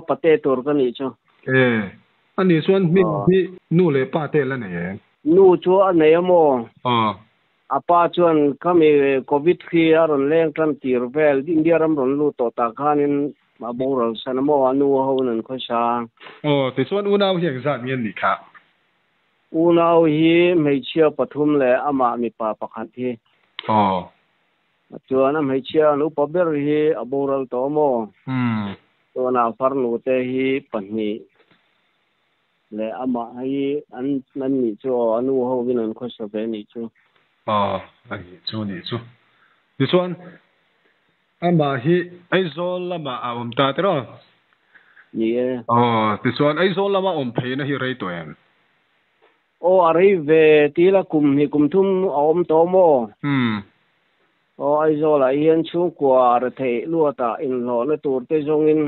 ปะเตตัวกันนี่จ้ะอันนี้ส่วนมีนู่เลยป้าเตแล้วเนี่ยนู่ชัวอันไหนโมอาป้าชวนเขามีโควิดที่อารมณ์แรงทันทีรูปแบบอินเดียรำรุนลู่ต่อตาขานินมาบอกเราสนามว่านู่เขาหนึ่งเขาช้าแต่ส่วนอุณหภูมิอย่างสัตว์มีนี่ครับอุณหภูมิไม่เชื่อปฐุมเลยอามามีป่าปะคันที่จวนนั้นไม่เชื่อนู่ปะเบอร์ฮีอาบอกเราตัวโมตัวน่าฟังนู่เตฮีปันนี้เลยอามาให้อันนั้นนี่ชัวนู่เขาวินันเขาชอบนี่ชัวอันนี้ชัวนี่ชัวดิส่วนอามาฮีไอโซลละมาอมตาเตอนี่ดิส่วนไอโซลละมาอมเพนะฮีไรตัวเองอะไรเวทีละกุมนี่กุมทุ่มอมโตโมไอโซละเฮียนชูกว่าระเทลัวตาอินหล่อละตัวเตจงอิน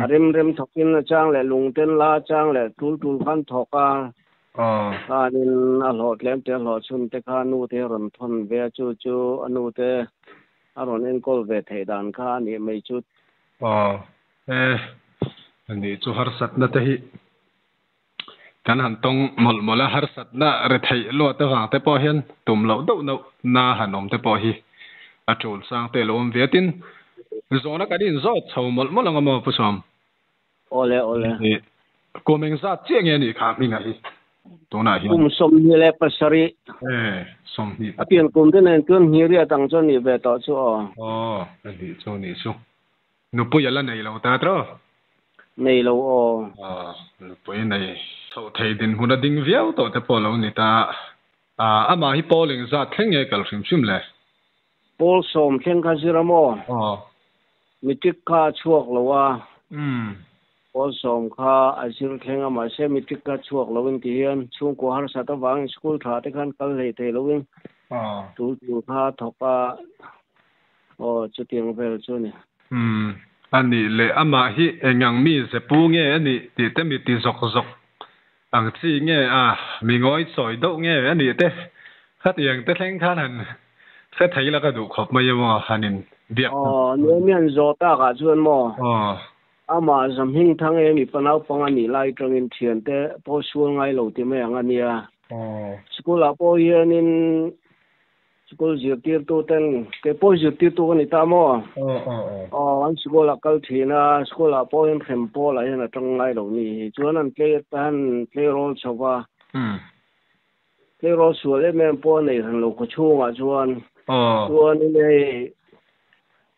เร็มถกินละจ้างแหละลุงเต้นลาจ้างแหละทุลขันถกการนินอหลอดแหลมเตหลอดชุนเตคานูเตรอนทนเวจูอนูเตอารอนเอ็นกอลเวทดานคานี่ไม่จุดอันนี้จูฮาร์สัตนะเตหิกันหันตรงหมดละฮาร์สัตนะระเทลัวเตฟังเตปอเห็นตุ่มเหลาดูนาหันอมเตปอฮีอาจูลสังเตลมเวตินzona ka din zo chomol molang mo pusom ole ko meng za chenge ni kha mi ngai to na hi som ni le pasari som ni apian kum den en kun hi ria tang chon ni ve to chu ni chu ni chu no pu ya la nei lo ta tro nei lo no pu nei so thei din huna ding viau to te po lo ni ta ama hi polling za thenge kal sim le pol som theng kha ziramoมิติกาช่วงละว่าพอสมค่าอาชีพแข่งมาเช่มิติกาช่วงละวินที่เห็นช่วงกูหาสัตว์วางสกุลถาที่ขันกัลเลยเทละวินดูค่าทบจุดเตียงเวลช่วงนี้อันนี้เลยอามาฮิเองยังมีเสปูเงี้ยอันนี้ติดแต่มีติดซกอังซีเงี้ยมีง้อยสอยโดเงี้ยอันนี้แต่ข้าเตียงแต่แข่งขันนั้นเสร็จไทยแล้วก็ดูขอบไม่ยอมหันนินเบียกเนี่ยมีอันโจตากาชวนมอามาสมหิงทั้งมีปนเอาปังอันนี้ไล่ตรงอินเทียนแต่พอชวนไงเราที่ไม่อย่างอันนี้สกุลอาพอเฮียนินสกุลจุดที่ตัวเต็งแต่พอจุดที่ตัวนี่ตามอันสกุลกัลทีนะสกุลอาพอเห็นเข้มพออะไรนะตรงไงเรานี่ชวนนั้นเพลย์ตันเพลย์โรลชาวเพลย์โรลชวนเลยแม่พอในทางเราก็ช่วงชวนนี่เลย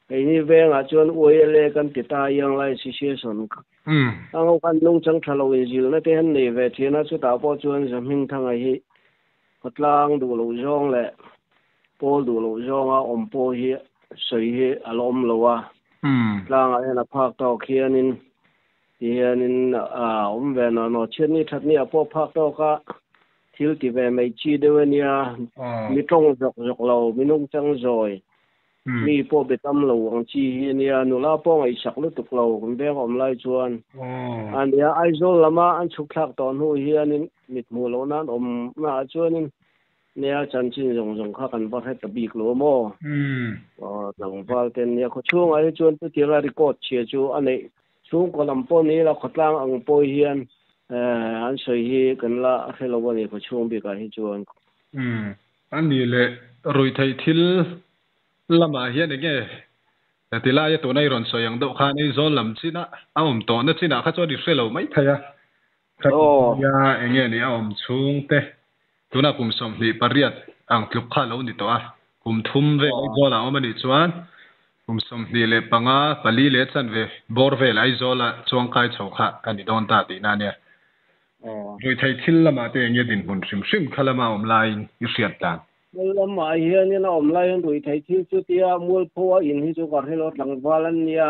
ไอ้นี่เวงชวนอวยเลยกันติดตายังไรสิเชื่อสนตั้งกันนุ่งจังทะเลวิจิลนั่นเองนี่เวทีน่าสุดาพอชวนสมิงทั้งไอ้กดล่างดูลูจงแหละพอดูลูจงอมพอฮีสวยอารมณ์ละว่าล่างไอ้น่ะภาคตอกเขียนินเวนนอเช่นนี้ทัดนี้พอภาคตอกก็ทิลที่เวไม่จีเดวเนี่ยมีตรงจกเรามีนุ่งจังจอยมีพวกไปทำหลวงจีเนี่ยหนูลาป้องไอ้สักลุตุกเราคุณแบงอมไล่ชวนอันเนี้ยไอ้โซลมาอันชุกทักตอนหูเฮียนี่มิดมูโลนั้นอมมาชวนนี่เนี่ยจันชินส่งข้ากันบ่ให้ตะบีกโลโมหลังฟ้าเต็นเนี่ยเขาช่วงไอ้ชวนตัวที่เราได้กดเชียร์ชูอันนี้ช่วงก่อนลำป้นนี้เราขดล่างอังโปเฮียนอันสวยฮีกันละให้เราวันนี้เขาช่วงบีกันให้ชวนอันนี้เลยรุยไทยทิลลำมาเฮียนเงี้ยแต่ที่ล่าตัวในรอนสวยอย่างดอกคาในโซนลำชินะเอาผมตัวนั่นชินะข้าจะดิเฟลเราไม่ใช่ครับยาเงี้ยนี่เอาผมช่วงเตะตัวน่ะกุมสมดีปริยัดอังคลุกข้าเราดิตัวกุมทุ่มเวไอโซละเอามาดิชวนกุมสมดีเลยปังอาปลีเลสันเวบอร์เวไอโซละช่วงใกล้โชกะกันดิโดนตาตีนั่นเนี่ยโดยไทยทิลละมาเตะเงี้ยดินหุ่นซิมข้าละมาอมลายยุเสียดตังแล้วมาเฮียนี่นะอมไล่โดยไทยที่สุดที่มูลพัวอินที่จุกให้รถหลังบ้านเนี่ย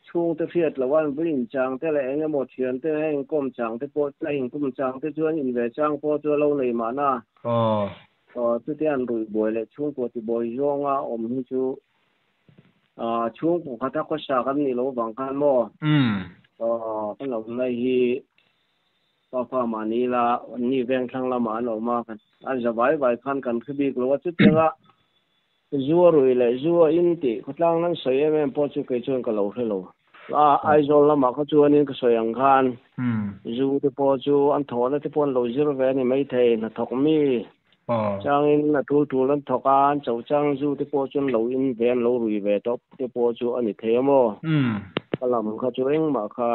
ช่วงที่เฟียดละวันวิ่งจังแต่ละเองหมดเทียนแต่ให้ก้มจังแต่ปวดแต่เองก้มจังแต่ชวนอินเวจังพอตัวเราเลยมานะสุดที่อันรุ่ยบ่อยเลยช่วงปวดที่บ่อยย่องอมที่จุช่วงของข้าทักก็ชากันนี่เราบางคันบ่เป็นเราในที่ฟ้ามานี่ละวันนี้แบ่งทางละหมาออกมากันอันจะไว้คันกันคือบีกลัวจุดเดียวจัวรวยเลยจัวอินติเขาตั้งนั้นเสียแม่พอจะเกิดชนกับเราให้เรา ไอโซลละมาเขาชวนนี่ก็สวยอังคารจูที่พอจูอันถอนที่พอนโลจิระเวนี่ไม่เทนะถกมีจังอินนะทูลันถกอันเจ้าจังจูที่พอจูโลอินเวนโลรุยเวทบที่พอจูอันนี้เทมอก็ลำเขาชวนมาค่ะ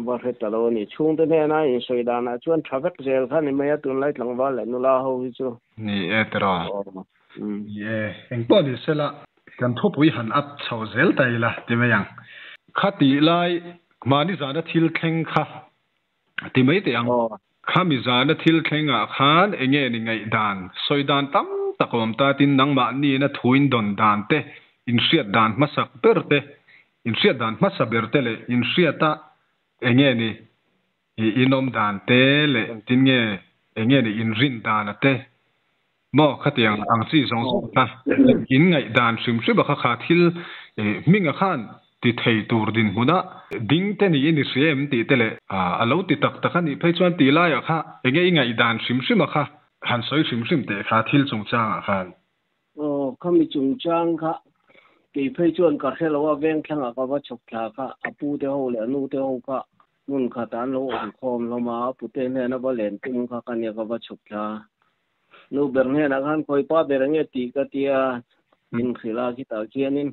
ว่าเหตุตลอดนี่ช่วงที่เนี่ยนะอินสวยดานะชวนทราเวกเซลค่ะนี่ไม่ตุนไล่หลังว่าเลยนุลาเขาจูนี่ตระเอ็งตัวนี้เสละกันทบวิหันอับชาวเซลไตละที่ไม่ยังขัดตีไล่มานิจานะทิลเข่งค่ะที่ไม่แต่ยังข้ามิจานะทิลเข่งอ่ะข้าเองนี่ไงดานสวยดานตั้มตะกอมตาตินนังมานี่นะทุยนดอนดานเตอินเสียดานมาสักเปิดเตอินเสียดานมาสักเปิดเตเลยอินเสียตาเองนี่อินอมดานเตเลยตินเงี้ยเองนี่อินรินดานเตมอขัดยังอังซีสองสุดนะอินไงดานซึมซึบข้าขาทิลมิงข้านที่ไทยตัวดินหัวน่ะดิ้งเทนี่อินเสียมตีเตเลยเราติดตักนี่ไปชวนตีไล่อะค่ะเองไงดานซึมซึบค่ะหันสวยซึมซึมเตะขาทิลจงจ้างอะค่ะเขามีจงจ้างค่ะที่ไปชวนก็แค่เราว่าเว้นแค่ก็ว่าฉกฉากค่ะปูเดียวเลยนู่เดียวก็นุ่นขาตานเราอ่านคอมเรามาปุเตเนี่ยนะว่าเล่นตุ้งค่ะกันเนี่ยก็ว่าฉกฉากนู่เบอร์เนี่ยนะครับคอยป้าเบอร์เนี่ยตีก็ตียิงขีลาคิตาเคียนิน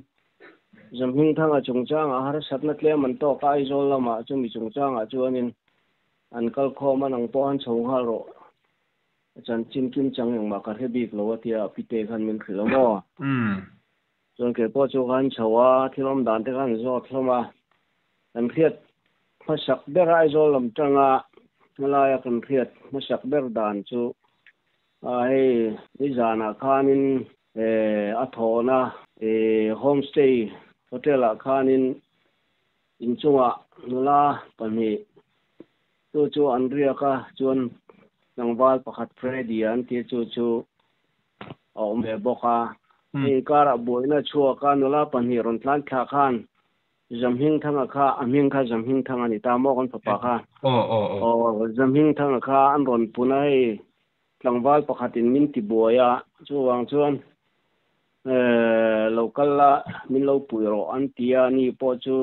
จำหิ้งทั้งจงจ้างหาสัตว์นักเลี้ยมันโตกายโซลมาจะมีจงจ้างจวนนินอันก็คอมันอังป้อนชงฮาโรอาจารย์จิมกิมจังอย่างมากระเทบิกเราว่าที่พิเตขันมันขีลาบ่จนเกิดพ่อจูกันชาวที่ล้มด่านที่กันโซเข้ามาอันเครียดมาสักเบอร์ไอโซลมจังเวลาอยากเครียดมาสักเบอร์ด่านจูไอ้นิจานาคานินอัฐนะโฮมสเตย์โฮเทลคานินอินจังนุลาปันนี้จูอันเรียกจวนนังวาลประคัดเฟรดีอันที่จูออกแบบบอกการะบวยนะชัวกันนุลาปันนี้รอนทลานขาคานจำหิ้งทั้งข้าอันหิ้งข้าจำหิ้งทั้งอันนี้ตามกันปะปะค่ะจำหิ้งทั้งข้าอันรอนปุ่นให้หลังวาลประคัดอินมินติบัวยชวงชวนเราก็ละมิเราปุยรออันที่อันนี้พอจู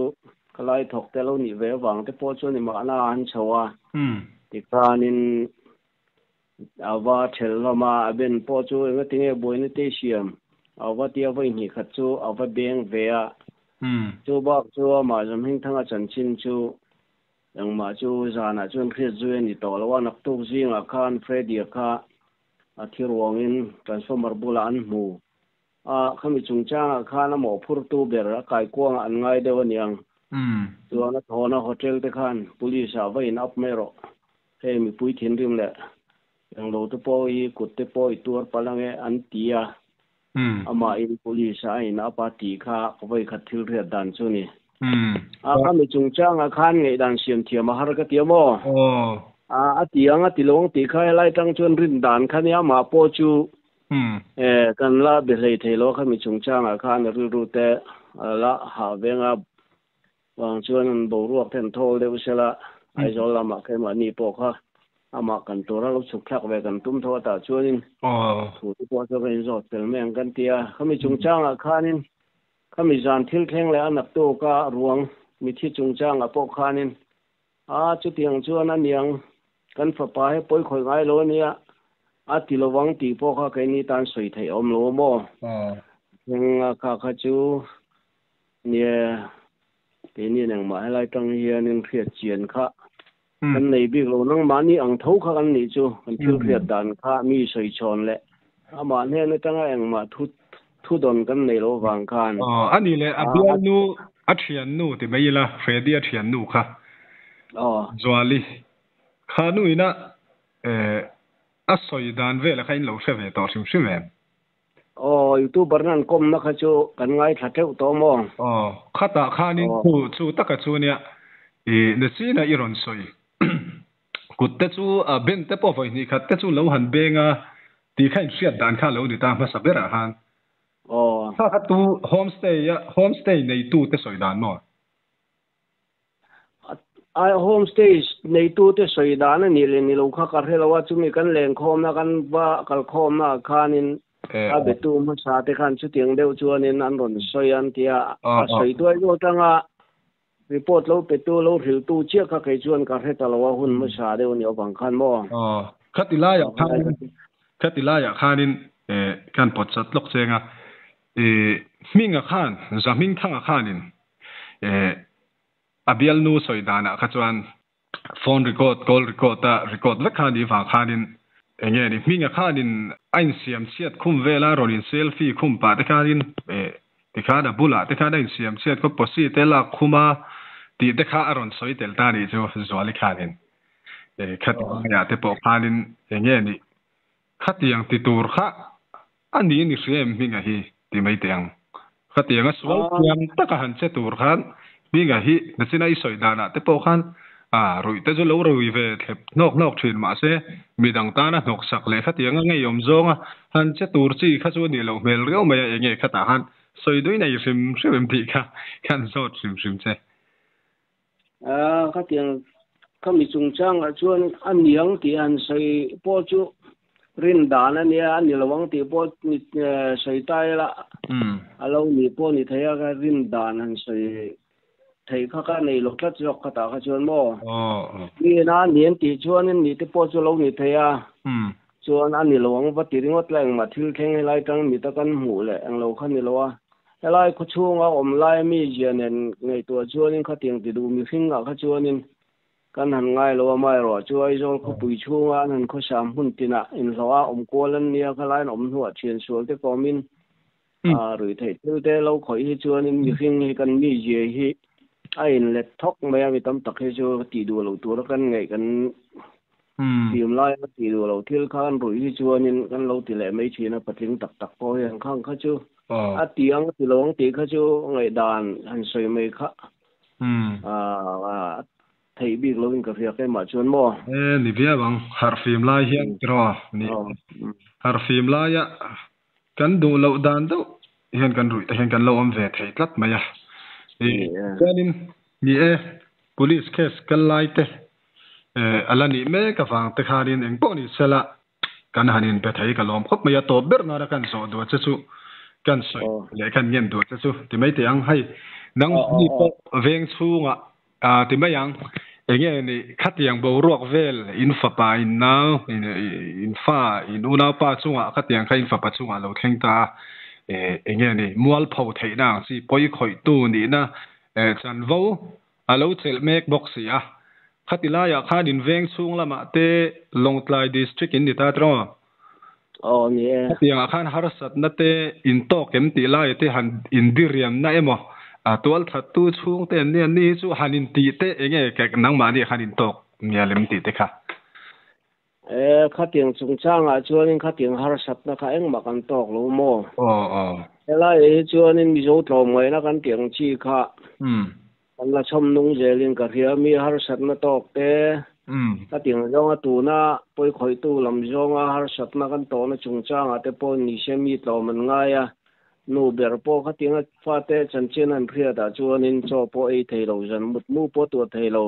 ก็ไล่ถกแต่เราหนีเววังแต่พอจูนี่มาหน้าอันชัวที่การนินอาว่าเชลเรามาเป็นพอจูเองก็ทิ้งบวยนี่เตชียมอาว่าที่เอาไว้หนีขัดจูเอาไว้เบียงเวียจูบอกจูมาจำหิ้งทั้งอาจารย์ชินจูยังมาจูจานะจนเครียดจูนี่ต่อแล้วว่านักตุกซิงอาคารเฟรดีอาคาที่รวงอินการสมบูรณ์อันหมู่เขามีจุงจ้างข้าน้ำหมอพูดตู้เบรกายกว้างอันง่ายเดียวนี่ยังตัวนักโทษโฮเทลที่ขันปุลิสาวอินอัพเมโรให้มีปุยทิ้งริมแหละยังโลตุปอยกุดตุปอยตัวพลังอันตีอามาอินปุลิสอินอัปตีข้าเขาไปขัดทิลเรียดดันซุนี่เขามีจุงจ้างข้าไงดันเสียมเทียมมาฮาร์กเตียมตีอังตีลงตีข้าไล่ตั้งจนรินดันข้านี้มาโปจูกันละเบลเทโลเขามีจงจ้างอาคารรู้แต่ละหาเวงบางส่วนบรวกแทนโทเดวเสละไอโซลามาแค่มานี่พอค่ะอามากันตัวเราสุขทักเวกันตุ้มโทตาชวนถูกตัวจะเป็นโซเตลแมงกันเตียเขามีจงจ้างอาคารนินเขามีจานทิลแข็งแล้วนับตัวก็รวงมีที่จงจ้างพวกคานินจุดยังชวนนั้นยังกันฝ่าไปให้ป่วยข่อยไงโลเนี่ยที่เราหวังตีพวกเขาแค่นี้ตานสวยไทยอมโลโมยังข้าจูเนี่ยทีนี้ยังมาให้ไล่ตั้งเฮียนึงเครียดเจียนข้ากันในบิ๊กเรานั่งมานี่อังทุกข้ากันนี่จูมันเครียดดันข้ามีสวยชนแหละมาเนี่ยนี่ตั้งแต่ยังมาทุดนกันในโลกวางกันอันนี้เลยอับยานูอัจฉริยะนูที่ไม่ยละเฟรดี้อัจฉริยะนูค่ะจวลีข้านูอินะสวยดานเวลาใครเราเสพต่อชิมชิมเองยูทูบเบอร์นั่นก้มนักจูกันไงถ้าเจ้าตัวมองข้าตาข้านี่จูตักจูเนี่ยเนี่ยสินะอีรอนสวยกุดเตจูเบนเตปอฟนี่ข้าเตจูเราหันเบงที่ใครเสียดานข้าเราดิตามมาสับเบอร์ฮันข้าตู้โฮมสเตย์ในตู้เตสวยดานมั้งโฮมสเตย์ในตู้เตสวยดานนี่เลยนี่เราข้าการให้เราว่าจุมีกันแหล่งคอมนะกันว่ากันคอมนะข้านินเบตูมาสาธิขันชุดยังเดียวชวนนินอันรอนสวยอันที่สวยด้วยโยตัง report lo pe tu lo thil tu chia kha kai chuan ka he talawa hun ma sa de ni obang khan mo khatila ya khanin kan pot chat lok chenga minga khan zaming thanga khanin abial nu soidana khachuan phone record call record ta record la khani wa khanin enge ni minga khanin ain siam chiat khum vela ronin selfie khum pa ta khanin tikha da bula tikha da siam chiat ko posi tela khuma ti te kha aron soi tel ta ni chu zoli khanin khatya te po khanin enge ni khatiang ti tur kha ani ni sem minga hi ti mai tiang khatiang a sual tiang taka han che tur khan minga hi na china I soi dana te po khan rui te zo lo rui ve thep nok thin ma se midang ta na nok sak le khatiang a ngei yom zonga han che tur chi kha chu ni lo mel reu mai enge khata han soi doi nei sim ti kha kan zot sim che khatiang kami chung chang a chuan aniang ti an sei po chu rin dan ania ani lawang ti po ni sei tai la alo ni po ni thaya ka rin dan an sei thei kha ka nei lok tlat jok khata kha chuan mo ni na nien ti chuan ni te po chu lo ni thaya chuan ani lawang va ti ringot lang ma thil kheng lai tang mi ta kan mu le ang lo khan ni lowa lai khu chunga om lai mi jianen ngei to chuan khatiang ti du mi hinga kha chuan kan han ngai lo mai ro chu ai zol khu pui chunga nan khu sam hun tina in lawa kolan nia kha lai om huwa thian sual te komin rui thei tu te lo khoi hi chuan in mi hing hi kan mi je hi a in let thok mai mi tam tak hi chu ti du lo tur kan ngai kan tim lai ti du lo thil khan rui hi chuan in kan lo ti le mai thina patling tak po yang khang kha chu a tiang ti long ti kha chu ngai dan han soi mai kha thầy biết lâu in cà phê cái mà chuan mo ni bia bang har phim lai hian tro ni har phim lai ya kan du lo dan do hian kan rui ta hian kan lo om ve thei tlat maya chuanin ni police case kan lai te alani me ka wang te kharin eng po ni sela kan hanin pe thei ka lom khop maya to ber na kan so do chu kan soi le kan ngem do chu ti mai te ang hai nang ni po veng chunga ti mai ang enge ni khatiang bo ruak vel in fa pa in now in fa in una pa chunga khatiang kha in fa pa chunga lo thleng ta enge ni mual phau thei na si poi khoi tu ni na chan vo alo chel mek box ya khatila ya kha din veng chung lama te longtlai district in ni ta tro ni khatiang khan harasat na te in to kem ti lai te han in diriam na emo tual that tu chung te ni chu hanin ti te enge ka nang ma ni hanin tok ngialem ti te kha khatiang chung chang a chuan khatiang har sat na kha eng ma kan tok lo mo ela chuan in mi zo tlom ngai na kan tiang chi kha kan la chom nung jelin ka ria mi har sat na tok te khatiang zonga tu na poi khoi tu lam zonga har sat na kan to na chung chang a te po ni se mi tlom man nga ya nu ber po khatiang fa te chan chen an ria da chuan in cho po ei thei lo jan mut mu po tu thei lo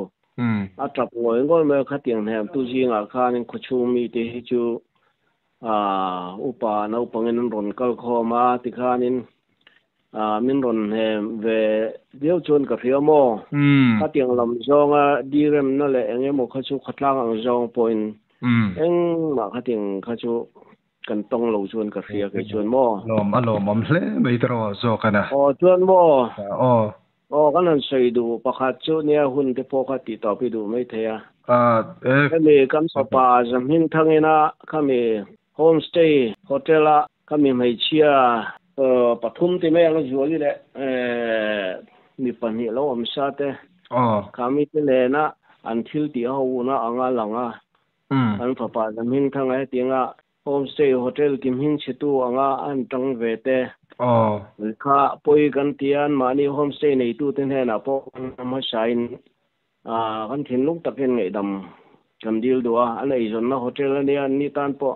a trap ngoi ngoi me khatiang hem tu ji nga khan in khu mi te hi chu upa no pangin ron kal khoma ti khan in min ron hem ve deu chon ka ria mo khatiang lam zonga direm na le enge mo kha chu khatlang ang zong point eng ma khatiang kha chu kan tong lo chuan ka ria ke chuan mo lom om hle mai tro zo kana chuan mo kan an sei du pakhat chu nia hun te po kha ti to pi du mai theya kami kam papa jam hin thangena kami homestay hotel a kami mai chia pathum ti mai ang zuali le mi pani lo om sa te kami te le na an thil ti ho na anga langa an papa jam hin thanga tinga homestay hotel kim hin chitu anga an tang ve te kha poi kan tian mani homestay nei tu ten he na po ma sain kan thin luk takin ngei dam kam dil duwa an ei zon na hotel ani an ni tan po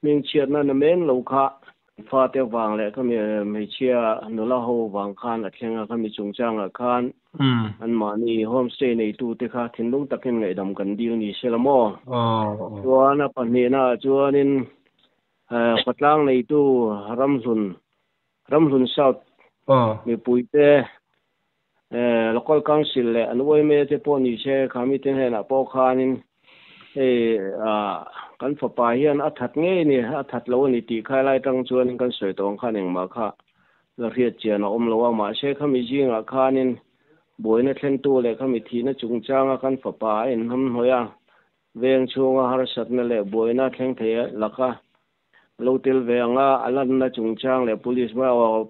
ming chiat na na men lo kha fa te wang le ka me chia no la ho wang khan a thenga ka mi chung chang a khan an mani homestay nei tu te kha thin luk takin ngei dam kan dil ni selamo chuana pani na chuanin patlang nei tu ramhlun south mi puite local council le an wei me te po ni se khami ten he na po khanin kan fa pa hian a that nge ni a that lo ni ti khai lai tang chuan kan soi tong khan eng ma kha la riat chian om lo wa ma se khami jinga khanin boina thlen tu le khami thi na chung changa kan fa pa en ham hoya veng chunga har sat na le boina thleng the laka local venga alan na chung chang le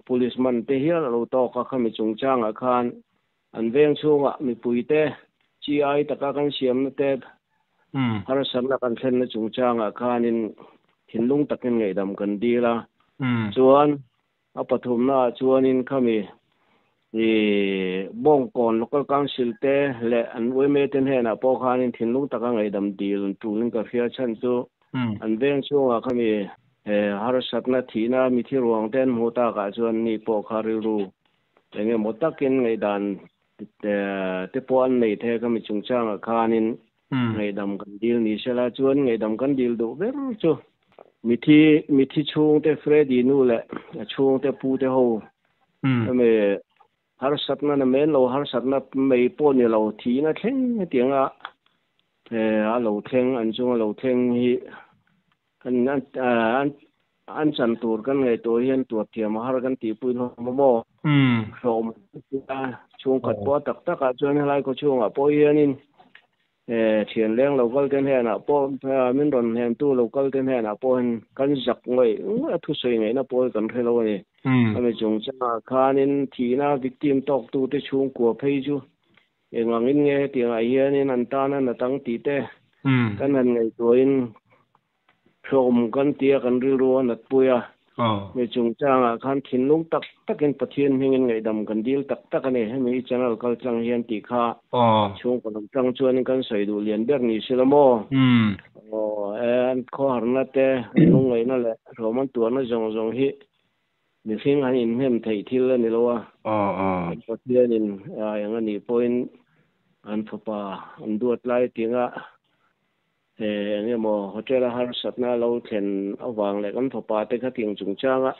policeman te hian lo to ka khami chung changa khan an veng chunga mi puite chi ai taka kan siam na te har sat na kan thlen na chung changa khanin thinlung takin ngei dam kan dila chuan a pathum na chuanin khami bong kon local council te le an wei me ten he na po khanin thinlung taka ngei dam dil tuin ka fia chan chu an veng chunga khami har sat na thina mi thi ruang ten mota ka chuan ni po khari ru enge motakin ngei dan te po an nei the khami chung changa khanin ngei dam kan dil ni sela chuan ngei dam kan dil do ver chu mi thi chung te Freddy nu le chung te pu te ho me har sat na men lo har sat na mei po ni lo thi na thleng tianga a lo thleng an chung lo thleng hi an chan tur kan ngai to hian tur thiam har kan ti pui no mo rom chung kat po tak tak a chuan lai ko chung a po hianin thian leng local ten he na po min ron hem tu local ten he na po kan zak ngoi thu sei ngai na po kan thelo ni ame chung cha khanin thina victim tok tu te chung ko phei chu engangin nge tiang ai hianin an ta na tang ti te kan han ngai to in rom kan tia kan ri ro na puya me chung changa khan thinlung tak takin pathian hingin ngai dam kan dil tak tak ani hemi channel kal chang hian ti kha chung ko tang chuan kan soi du lian ber ni silamo an kho harna te nung ngai na le roman tu na jong hi mi fing han in hem thei thil ani lowa pathian in yang ani point an papa an duat lai tinga nghe mo hotel har sat na lo thlen awang le kan thopa te kha ting chung changa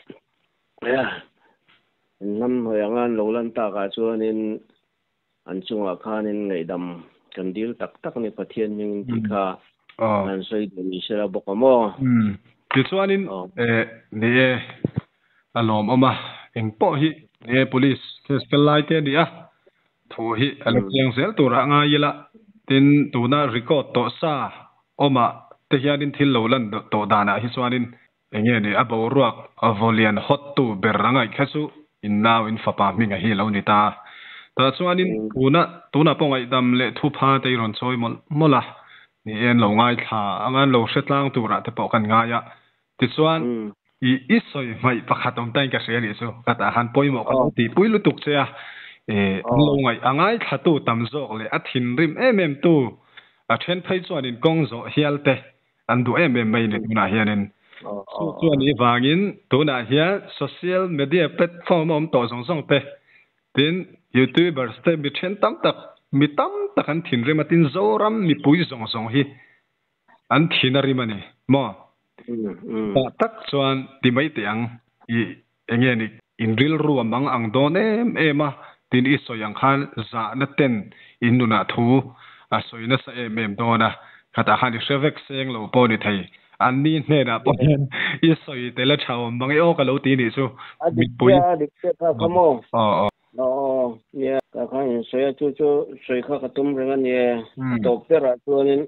nam hoyangan lo lan ta ka chuanin an chunga khanin ngei dam kan dil tak tak ni pathian ning ti kha an soi ni sera bokamo ti chuanin ne alom oma engpo hi ne police case kalai te dia thu hi aleng sel tura nga yela tin tuna record to sa oma te hianin thil lo lan to dana hi chuanin enge ni abo ruak avolian hot tu berangai khasu in now in fapa minga hi lo ni ta chuanin tuna pongai dam le thu pha te ron choi mola ni en lo ngai tha angan lo setlang tura te po kan nga ya ti chuan isoi mai pakhatom tai ka se ni chu kata han poimo ka ti puilu tuk che a lo ngai angai thatu tamzok le athin rim em tu a then phai chuanin kongzo hialte andu em mai ni na hianin chuani wangin tuna hian social media platform om to song te tin youtubers te mi then tam tak an thin rimatin zoram mi pui zong hi an thinari mani mo tak chuan ti mai tiang I enge ni in real ruam mang ang don ema tin I soyang khan za na ten inuna thu a soina sa em dona khata khani shevek seng lo poni thai an ni hne na po I soi tela chhaw mangi o ka lo ti ni chu mi pui kamo ya ka khan soya chu soi kha ka tum renga ni doctor a chuanin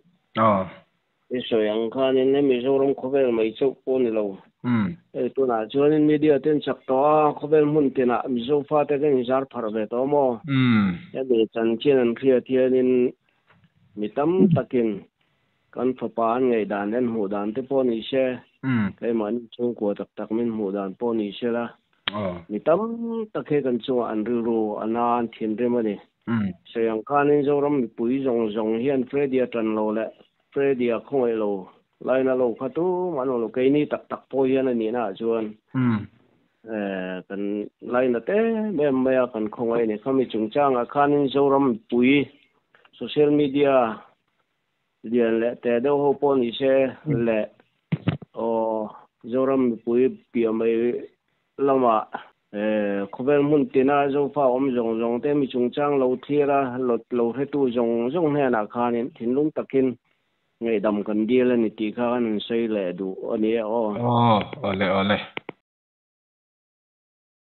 soyang khan in mi zorom khovel mai chu poni lo tu na chuanin media ten chak to khovel mun tina mi zo fa te gen jar phar ve to mo ya de chan chen an khria thianin mitam takin kan phapan ngai dan len hu dan te po ni she kai man chung ko tak min hu dan po ni she la mitam takhe kan chu an ru anan thin re mani sayang khanin zoram mi pui zong hian Freddy tan lo le Freddy a khoi lo laina lo khatu mano lo kai ni tak po hian ani na chuan kan laina te me kan khongai ni khami chung changa khanin zoram pui social media lian le te do ho po ni se le zoram pui pi mai lama khu vực mun tina zo fa rong rong te mi chung chang lo thira lo he tu rong rong he na khanin thinlung takin ngai dam kan dia la ni ti kha an sei le du ani ole